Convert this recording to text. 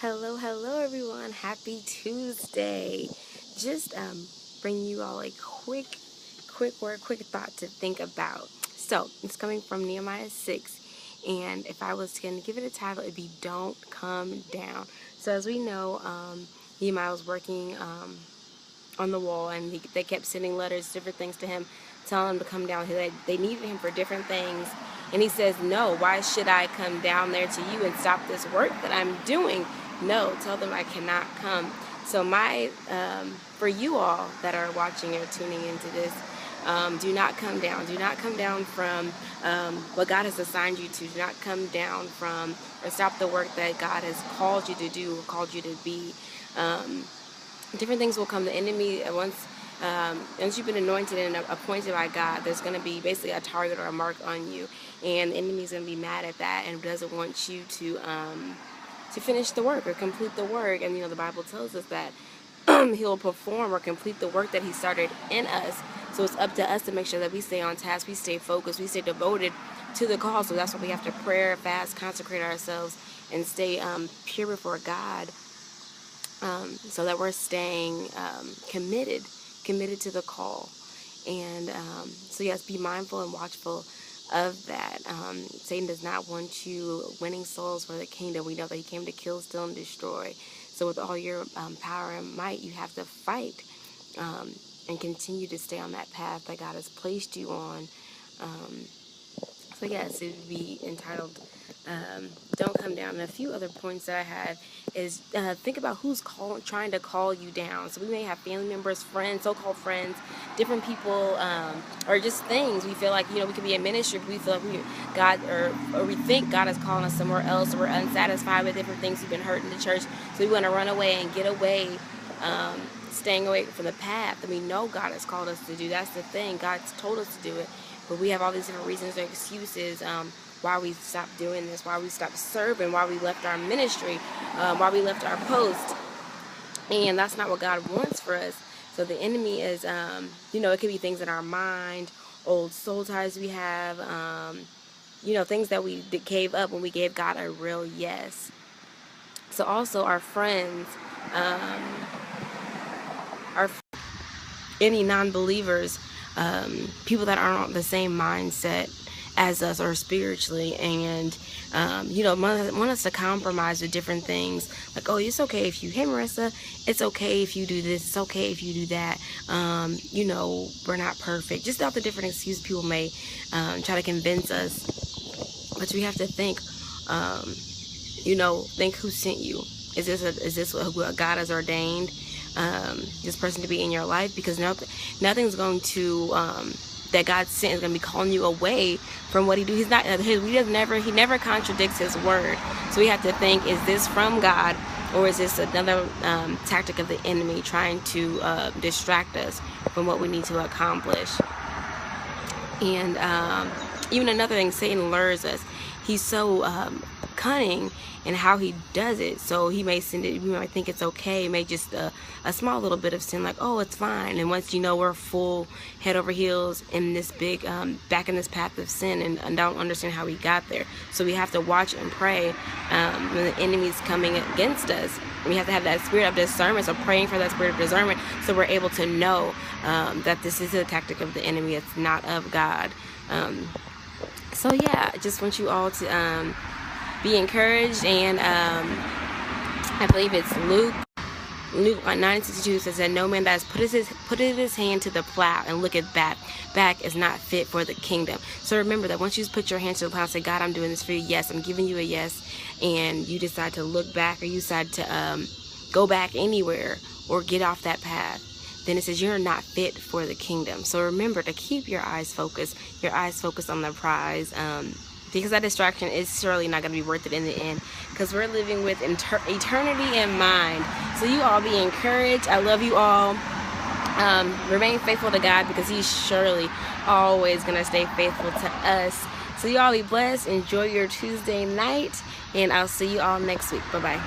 Hello everyone. Happy Tuesday. Just bring you all a quick word, quick thought to think about. So it's coming from Nehemiah 6, and if I was going to give it a title, it'd be "Don't Come Down." So as we know, Nehemiah was working on the wall, and they kept sending letters, different things to him, telling him to come down. They needed him for different things, and he says, "No, why should I come down there to you and stop this work that I'm doing? No, tell them I cannot come." So for you all that are watching or tuning into this, do not come down. Do not come down from what God has assigned you to. Do not come down from or stop the work that God has called you to do or called you to be. Different things will come. The enemy, once you've been anointed and appointed by God, there's going to be basically a target or a mark on you, and the enemy's going to be mad at that and doesn't want you to finish the work or complete the work. And the Bible tells us that he'll perform or complete the work that he started in us. So it's up to us to make sure that we stay on task, we stay focused, we stay devoted to the call. So that's why we have to pray, fast, consecrate ourselves, and stay pure before God, so that we're staying committed to the call. And so yes, be mindful and watchful of that. Satan does not want you winning souls for the kingdom. We know that he came to kill, steal, and destroy. So with all your power and might, you have to fight and continue to stay on that path that God has placed you on. So yes, it would be entitled "Don't Come Down." And a few other points that I had is think about who's trying to call you down. So we may have family members, friends, so-called friends, different people, or just things. We feel like we could be in ministry, but we feel like we think God is calling us somewhere else, or we're unsatisfied with different things. We've been hurt in the church, so we want to run away and get away. Staying away from the path that we know God has called us to do. That's the thing. God's told us to do it. But we have all these different reasons or excuses why we stopped doing this, why we stopped serving, why we left our ministry, why we left our post. And that's not what God wants for us. So the enemy is, it could be things in our mind, old soul ties we have, things that we gave up when we gave God a real yes. So also our friends, any non-believers, people that aren't on the same mindset as us or spiritually, and want us to compromise with different things, like, oh, it's okay if you, hey Marissa, it's okay if you do this, it's okay if you do that, we're not perfect, just all the different excuses people may try to convince us. But we have to think who sent you. Is this what God has ordained this person to be in your life? Because nothing's going to that God sent is going to be calling you away from what he do. He's not he never contradicts his word. So we have to think, is this from God, or is this another tactic of the enemy trying to distract us from what we need to accomplish? And even another thing, Satan lures us. He's so cunning in how he does it. So he may send it, we might think it's okay, may just a small little bit of sin, like, oh, it's fine. And once we're full head over heels in this big back in this path of sin, and don't understand how we got there. So we have to watch and pray when the enemy's coming against us. We have to have that spirit of discernment, so praying for that spirit of discernment, so we're able to know that this is a tactic of the enemy. It's not of God. So yeah, I just want you all to be encouraged. And I believe it's Luke 9:62 says that no man that has put his hand to the plow and looketh back is not fit for the kingdom. So remember that once you put your hand to the plow and say, God, I'm doing this for you, yes, I'm giving you a yes, and you decide to look back, or you decide to go back anywhere or get off that path, then it says you're not fit for the kingdom. So remember to keep your eyes focused on the prize, because that distraction is surely not going to be worth it in the end, because we're living with eternity in mind. So you all be encouraged. I love you all. Remain faithful to God, because he's surely always going to stay faithful to us. So you all be blessed. Enjoy your Tuesday night, and I'll see you all next week. Bye-bye.